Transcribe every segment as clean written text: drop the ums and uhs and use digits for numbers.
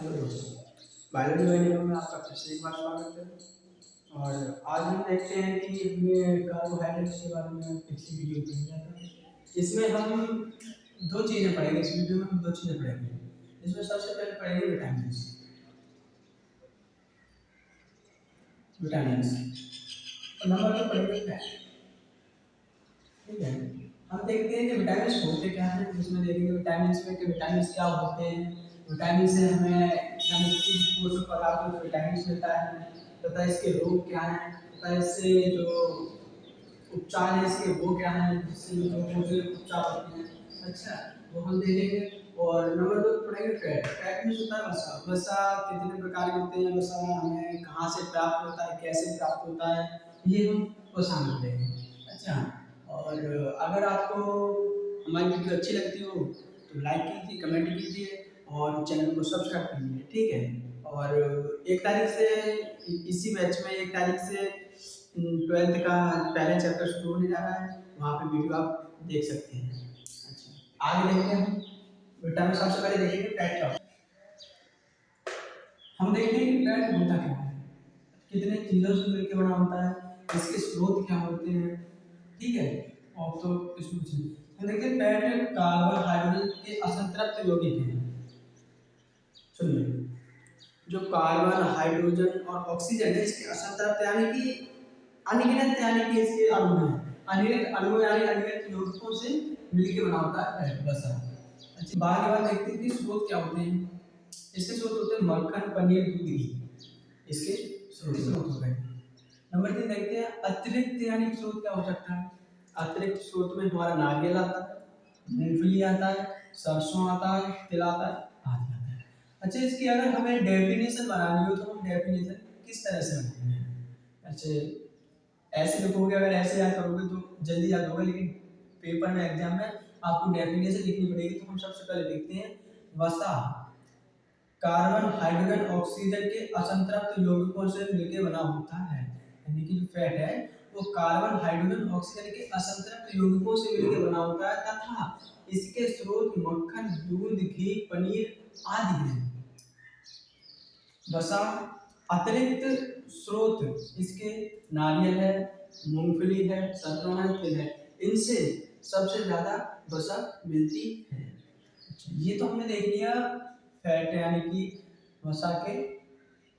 Hello दोस्तों, biology वाहिनी में आपका फिर से एक बार स्वागत है। और आज हम देखते हैं कि हमने कार्बोहाइड्रेट्स के बारे में पिछली वीडियो में किया था। इसमें हम दो चीज़ें पढ़ेंगे। इस वीडियो में हम दो चीज़ें पढ़ेंगे। इसमें सबसे पहले पढ़ेंगे विटामिन। विटामिन और नंबर दो पढ़ेंगे फैट। ठीक है, हम देखते हैं कि विटामिन होते क्या हैं। इसमें देखेंगे विटामिन में कि विटामिन क्या होते हैं, विटामिन से हमें किस पोषक पदार्थों से विटामिन मिलता है, तथा इसके रोग क्या हैं, तथा इससे जो उपचार है इसके वो क्या हैं, जिससे जो रोगों से उपचार होते हैं। अच्छा, वो हम देखेंगे। और नंबर दो पढ़ेंगे फैट। फैट में होता है वसा। वसा कितने प्रकार के होते हैं, वसा हमें कहाँ से प्राप्त होता है, कैसे प्राप्त होता है, ये हम वसा में पढ़ेंगे। अच्छा, और अगर आपको हमारी वीडियो अच्छी लगती हो तो लाइक कीजिए, कमेंट कीजिए और चैनल को सब्सक्राइब कीजिए। ठीक है, और 1 तारीख से इसी बैच में 1 तारीख से 12th का पहला चैप्टर शुरू होने जा रहा है। वहाँ पे वीडियो आप देख सकते हैं। अच्छा, आगे देखते हैं हम विटामिन। सबसे पहले देखेंगे फैट का। हम देखते हैं कि फैट होता क्या है, कितने चीज़ों से मिलकर बना होता है, इसके स्रोत क्या होते हैं। ठीक है, और तो इसमें कुछ नहीं। हम देखते हैं फैट कार्बन हाइड्रोजन के असंतृप्त यौगिक हैं। सुनिए, जो कार्बन हाइड्रोजन और ऑक्सीजन है इसके असंतृप्त यानी कि अनियमित यानी कि इसके अणु हैं। अनियमित अणु यानी अनियमित यौगिकों से मिलकर बना होता है फैट बस। अच्छा, बात देखते हैं कि स्रोत क्या होते हैं। इसके स्रोत होते हैं मक्खन, पनीर, दूध, घी। इसके स्रोत हो गए। नंबर 3 देखते हैं अतिरिक्त यानी स्रोत क्या हो सकता है। अतिरिक्त स्रोत में हमारा नारियल आता है, मूंगफली आता है, सरसों आता है, तिल आता है, आदि आता है। अच्छा, इसकी अगर हमें डेफिनेशन बनानी हो तो हम डेफिनेशन किस तरह से बनाएंगे। अच्छा, ऐसे लिखोगे, अगर ऐसे याद करोगे तो जल्दी याद होगा, लेकिन पेपर में एग्जाम में आपको डेफिनेशन लिखनी पड़ेगी। तो हम सबसे पहले लिखते हैं वसा कार्बन हाइड्रोजन ऑक्सीजन के असंतृप्त यौगिकों से मिलकर बना होता है। यानी कि जो फैट है वो कार्बन हाइड्रोजन ऑक्सीजन के असंतृप्त यौगिकों से मिलकर बना होता है तथा इसके स्रोत मक्खन, दूध, घी, पनीर आदि हैं। वसा अतिरिक्त स्रोत इसके नारियल है, मूंगफली है, सरसों है, तिल है। इनसे सबसे ज्यादा वसा मिलती है। ये तो हमने देख लिया फैट यानी कि वसा के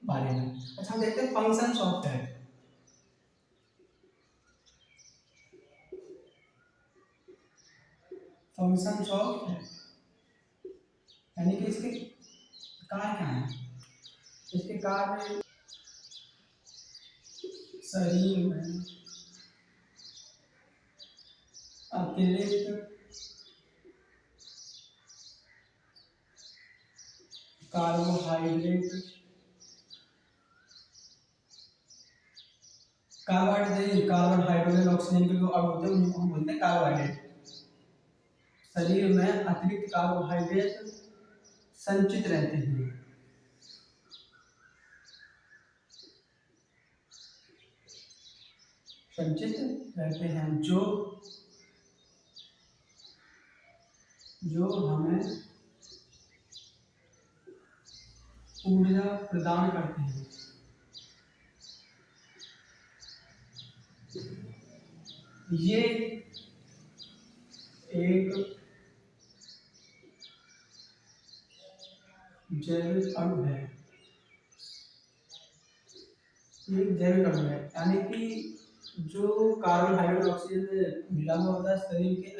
बारे में। अच्छा, हम देखते हैं functions of fat. Functions of fat यानी कि इसके कार्य क्या है। इसके कार्य शरीर में अतिरिक्त कार्बोहाइड्रेट कार्बन हाइड्रोजन ऑक्सीजन के जो अणु होते हैं उनको हम बोलते हैं कार्बोहाइड्रेट। शरीर में अतिरिक्त कार्बोहाइड्रेट संचित रहते हैं। संचित रहते हैं जो हमें ऊर्जा प्रदान करते हैं। ये एक जैविक अणु है। एक जैविक अणु है यानी कि जो कार्बन हाइड्रोजन ऑक्सीजन से मिला हुआ होता है, शरीर के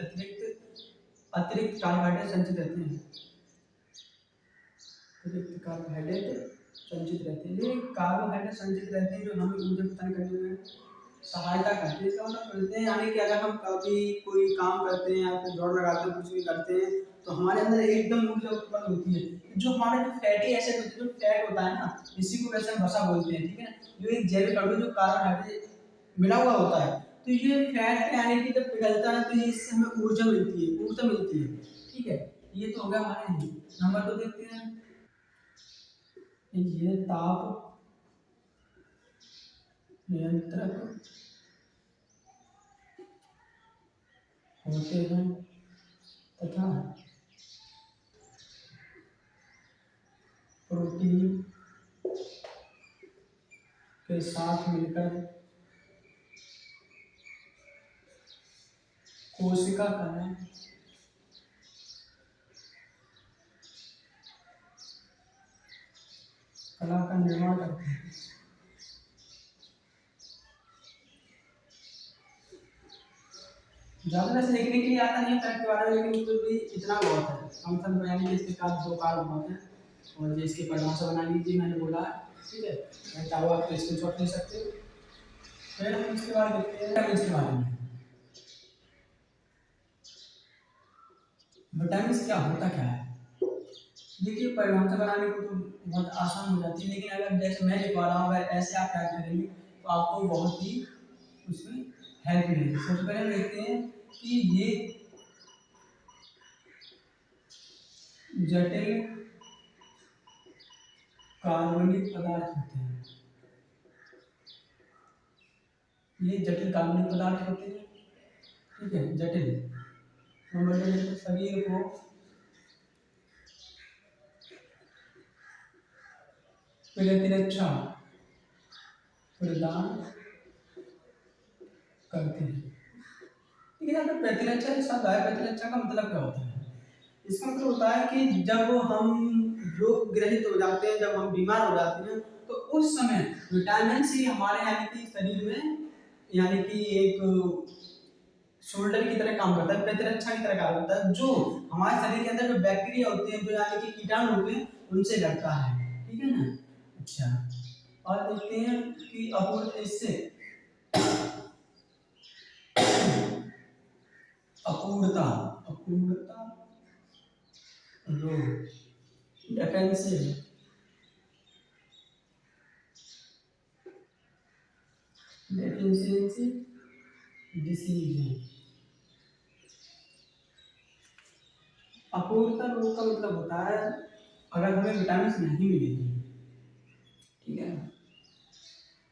अतिरिक्त कार्बोहाइड्रेट संचित रहते हैं। अतिरिक्त कार्बोहाइड्रेट संचित रहते हैं। ये कार्बोहाइड्रेट संचित रहते हैं जो हमें ऊर्जा प्रदान करने में सहायता करते हैं। इसका मतलब बोलते हैं यानी कि अगर हम कभी कोई काम करते हैं या फिर दौड़ लगाते हैं, कुछ भी करते हैं, तो हमारे अंदर एकदम ऊर्जा उत्पन्न होती है। जो हमारे जो फैटी एसिड होते हैं, जो फैट होता है ना, इसी को वैसे हम वसा बोलते हैं। ठीक है, जो एक जैविक अणु जो कार्बोहाइड्रेट मिला हुआ होता है, तो ये फैट यानी कि जब पिघलता है तो इससे हमें ऊर्जा मिलती है, ऊर्जा मिलती है। ठीक है, ये तो हो गया हमारे। नंबर 2 देखते हैं, ये ताप नियंत्रक होते हैं तथा प्रोटीन के साथ मिलकर कोशिका कला का निर्माण करते हैं। ज़्यादा वैसे लिखने के लिए आता नहीं है फैक्ट के बारे में, लेकिन फिर भी इतना बहुत है। कम से कम यानी कि इसके साथ दो कार्ड बहुत हैं, और ये इसकी परिभाषा बना लीजिए, मैंने बोला ठीक है। मैं चाहो आप तो स्क्रीनशॉट ले सकते हो। फिर हम इसके बाद देखते हैं विटामिन के बारे में। विटामिन क्या होता क्या है? देखिए परिभाषा बनाने को तो बहुत आसान हो जाती है, लेकिन अगर जैसे मैं लिखवा रहा हूँ, अगर ऐसे आप टाइप करेंगे तो आपको बहुत ही उसमें हेल्प मिलेगी। सबसे पहले हम देखते हैं कि ये जटिल कार्बनिक पदार्थ होते हैं। ये जटिल कार्बनिक पदार्थ होते हैं, ठीक है। जटिल शरीर को प्रतिरक्षा प्रदान करते हैं। लेकिन अगर प्रतिरक्षा के साथ आया, प्रतिरक्षा का मतलब क्या होता है? इसका मतलब होता है कि जब हम रोग ग्रहित हो जाते हैं, जब हम बीमार हो जाते हैं, तो उस समय विटामिन सी हमारे यानी कि शरीर में यानी कि एक शोल्डर की तरह काम करता है, प्रतिरक्षा की तरह काम करता है, जो हमारे शरीर के अंदर जो बैक्टीरिया होते हैं, जो यानी कि कीटाणु होते हैं, उनसे लड़ता है, ठीक है ना। अच्छा, और देखते हैं कि अपूर्णता अपूर्णता रोग डेफिशिएंसी डेफिशिएंसी डिसीज। अपूर्णता रोग का मतलब होता है अगर हमें विटामिन नहीं मिलेगी, ठीक है,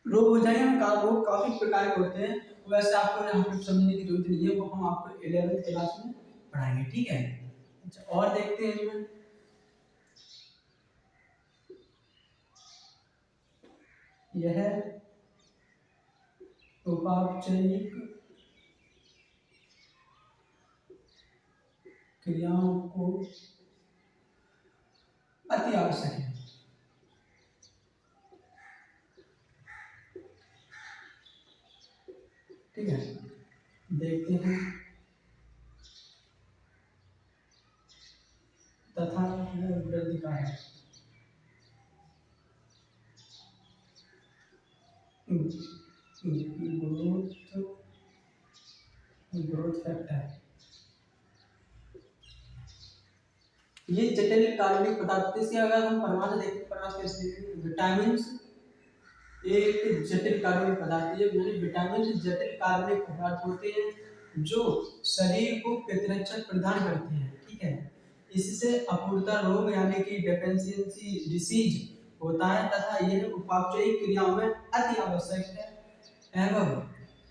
रोग हो जाएंगे। हम रोग काफी प्रकार के होते हैं, वैसे आपको यहाँ पे समझने की जरूरत नहीं है, वो हम आपको 11th क्लास में पढ़ाएंगे, ठीक है। अच्छा, और देखते हैं इसमें यह उपापचयिक क्रियाओं को अति आवश्यक है, ठीक है। देखते हैं तथा वृद्धि कारक ग्रोथ फैक्टर। ये जटिल कार्बनिक पदार्थ, इसके अगर हम परिभाषा देखते हैं, परिभाषा कैसे देखते हैं? विटामिन एक जटिल कार्बनिक पदार्थ है, विटामिन जटिल कार्बनिक पदार्थ होते हैं जो शरीर को प्रतिरक्षा प्रदान करते हैं, ठीक है। इससे अपूर्णता रोग यानी कि डेफिशिएंसी डिसीज होता है, तथा यह उपापचयी क्रियाओं में अति आवश्यक है एवं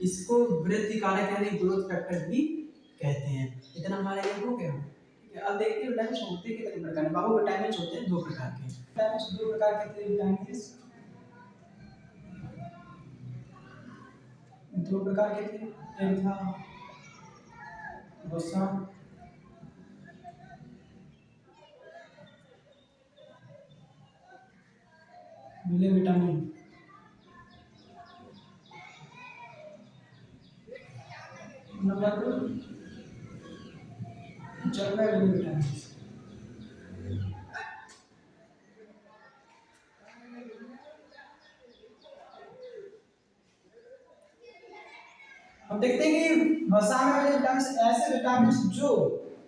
इसको वृद्धि कारक यानी ग्रोथ फैक्टर भी कहते हैं। इतना हमारा ये हो गया, ठीक है। अब देखते हैं विटामिन होते कितने प्रकार के। बाबू विटामिन होते हैं दो प्रकार के। विटामिन दो प्रकार के होते हैं, विटामिन दो प्रकार के थे, एक था वसा मिले विटामिन, नंबर 2 जल में मिले विटामिन। हम देखते हैं कि वसा में मिले विटामिन ऐसे विटामिन जो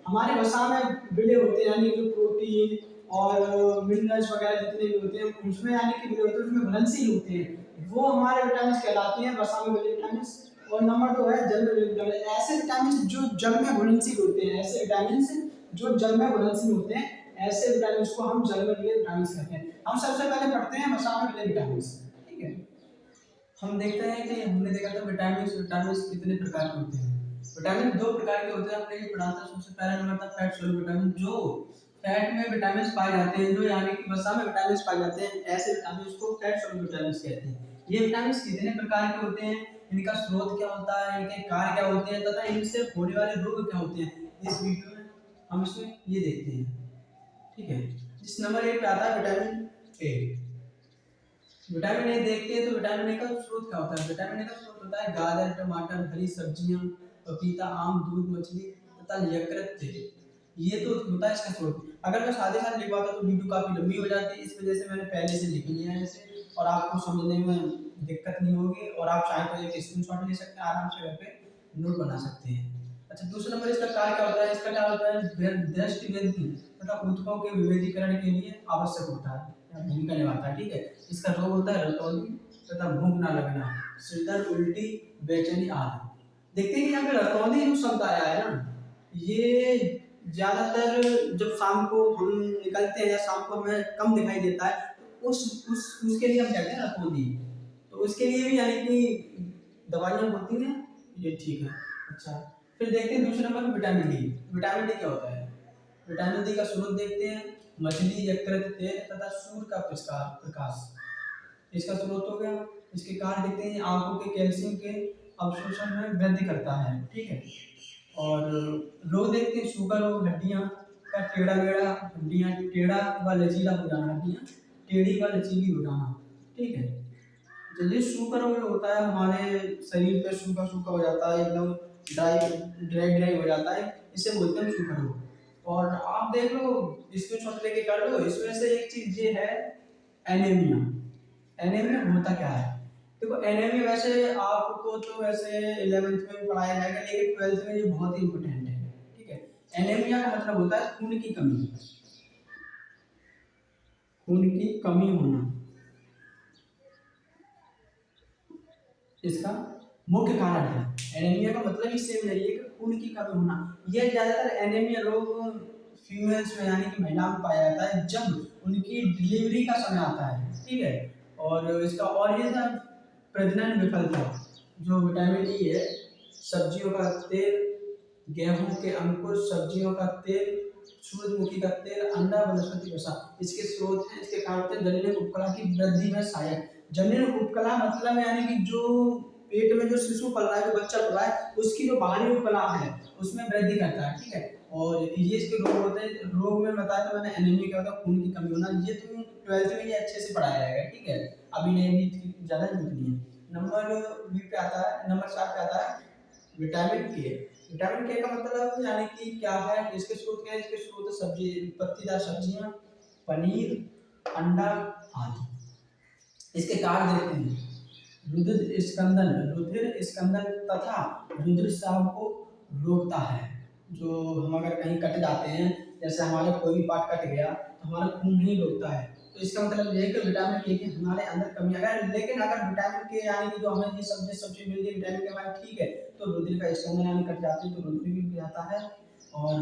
हमारे वसा में मिले होते हैं, यानी जो प्रोटीन और मिनरल्स वगैरह जितने भी होते हैं उसमें यानी कि मिले होते हैं, उसमें घुलनशील होते हैं, वो हमारे विटामिन कहलाते हैं वसा में मिले विटामिन। और नंबर 2 है जल में मिले विटामिन, ऐसे विटामिन जो जल में घुलनशील होते हैं, ऐसे विटामिन जो जल में घुलनशील होते हैं, ऐसे विटामिन को हम जल में मिले विटामिन कहते हैं। हम सबसे पहले पढ़ते हैं वसा में मिले विटामिन, ठीक है। हम देखते हैं कि हमने देखा था विटामिन कितने प्रकार के होते हैं। विटामिन दो प्रकार के होते हैं, हमने ये पढ़ा था। सबसे पहला नंबर था फैट सोल्यूबल विटामिन, जो फैट में विटामिन पाए जाते हैं, जो यानी कि वसा में विटामिन पाए जाते हैं, ऐसे विटामिन को फैट सॉल्युबल विटामिन कहते हैं। ये विटामिन कितने प्रकार के होते हैं, इनका स्रोत क्या होता है, इनके कार्य क्या होते हैं तथा इनसे होने वाले रोग क्या होते हैं, इस वीडियो में हम इसमें ये देखते हैं। ठीक है, जिस नंबर 1 पे आता है विटामिन ए। विटामिन ए देखते हैं तो विटामिन ए का स्रोत क्या होता है। विटामिन ए का स्रोत होता है गाजर, टमाटर, हरी सब्जियां, पपीता, आम, दूध, मछली तथा यकृत तेल। ये तो होता है इसका स्रोत। अगर मैं साथ ही साथ लिखवाता तो वीडियो काफी लंबी हो जाती, इस वजह से मैंने पहले से लिख लिया है इसे, और आपको समझने में दिक्कत नहीं होगी, और आप चाहे तो एक स्क्रीनशॉट ले सकते हैं, आराम से घर पे नोट बना सकते हैं। अच्छा, दूसरा नंबर इसका कार्य क्या होता है। इसका क्या होता है, दृष्टि वृद्धि तथा ऊतकों के विभेदीकरण के लिए आवश्यक होता है, भूमिका निभाता है। ठीक है, इसका रोग होता है रतौंधी तथा भूख न लगना, सिर दर्द, उल्टी, बेचैनी आदि। देखते हैं कि यहाँ पे रतौंधी जो शब्द आया है ना, ये ज्यादातर जब शाम को हम निकलते हैं या शाम को हमें कम दिखाई देता है, तो उसके लिए हम कहते हैं रतौंधी। तो उसके लिए भी यानी कि दवाइयाँ होती हैं, ये ठीक है। अच्छा, फिर देखते हैं दूसरे नंबर पर विटामिन डी। विटामिन डी क्या होता है। विटामिन डी का स्रोत देखते हैं, मछली, यकृत तेल तथा सूर्य का प्रकाश इसका स्रोत हो गया। इसके कार्य देखते हैं, आंखों के कैल्शियम के अवशोषण में वृद्धि करता है। ठीक है, और रोग देखते हैं, शुगर रोग, हड्डियां का टेढ़ा मेढ़ा, हड्डियां टेढ़ा व लचीला हो जाना, हड्डियां टेढ़ी व लचीली हो जाना। ठीक है, जैसे शुगर रोग होता है, हमारे शरीर पे सूखा सूखा हो जाता है, एकदम ड्राई हो जाता है, इसे बोलते हैं शुगर रोग। और आप देख लो, स्क्रीनशॉट लेके कर लो, इसमें से एक चीज ये है एनीमिया। एनीमिया होता क्या है। देखो, एनीमिया वैसे आपको तो वैसे 11th में पढ़ाया जाएगा, लेकिन 12th में ये बहुत ही इंपॉर्टेंट है। ठीक है, एनीमिया का मतलब होता है खून की कमी, खून की कमी होना। इसका मुख्य कारण है, एनीमिया का मतलब ही सेम यही है कि खून की कमी होना। यह ज्यादातर एनीमिया रोग फीमेल्स में यानी कि महिला में पाया जाता है जब उनकी डिलीवरी का समय आता है। ठीक है, और इसका और ये था प्रजनन विफलता। जो विटामिन ई है, सब्जियों का तेल, गेहूं के अंकुर, सब्जियों का तेल, सूरजमुखी का तेल, अंडा, वनस्पति वसा इसके स्रोत हैं। इसके कारण होते हैं जनन उपकला की वृद्धि में सहायक। जनन उपकला मतलब यानी कि जो पेट में जो शिशु पल रहा है, जो बच्चा पल रहा है, उसकी जो बाहरी उपकला है उसमें वृद्धि करता है। ठीक है, और ये इसके रोग होते हैं। रोग में बताया तो मैंने, एनीमिया क्या होता है, खून की कमी होना। ये तुम 12th में ये अच्छे से पढ़ाया जाएगा। ठीक है, अभी नहीं, भी ज्यादा जरूरत नहीं है। नंबर बी पे आता है, नंबर 4 पे आता है विटामिन के। विटामिन के का मतलब यानी कि क्या है, इसके स्रोत क्या है। इसके स्रोत सब्जी, पत्तीदार सब्जियां, पनीर, अंडा आदि। इसके कार्य देखते हैं, रुधिर स्कंदन तथा रुधिर स्राव को रोकता है। जो हम अगर कहीं कट जाते हैं, जैसे हमारे कोई भी पार्ट कट गया तो हमारा खून नहीं रोकता है, तो इसका मतलब ये है कि विटामिन के की हमारे अंदर कमी अगर, लेकिन अगर विटामिन के यानी कि जो हमें ये सब्जी मिल गई विटामिन के हमारे, ठीक है, तो रुधिर का स्कंदन यानी कट जाते हैं तो रुधिर भी जाता है, और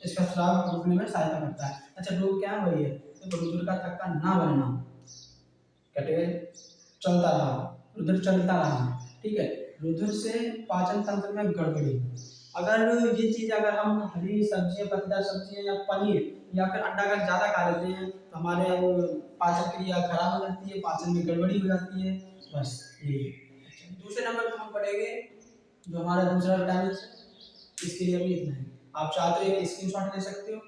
इसका स्राव रोकने में सहायता करता है। अच्छा, रोग क्या है, वही है तो रुधिर का थक्का ना बनना, कटे चलता रहा, रुधिर चलता रहा। ठीक है, रुधिर से पाचन तंत्र में गड़बड़ी। अगर ये चीज अगर हम हरी सब्जियां, पत्तेदार सब्जियां या पनीर या फिर अंडा अगर ज्यादा खा लेते हैं तो हमारे पाचन क्रिया खराब हो जाती है, पाचन में गड़बड़ी हो जाती है। बस ये। दूसरे नंबर पर हम पढ़ेंगे जो हमारा दूसरा विटामिन है, इसके लिए भी इतना है। आप चाहते हो एक स्क्रीनशॉट ले सकते हो।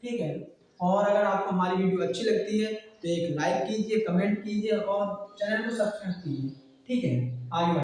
ठीक है, और अगर आपको हमारी वीडियो अच्छी लगती है तो एक लाइक कीजिए, कमेंट कीजिए और चैनल को सब्सक्राइब कीजिए। ठीक है, आगे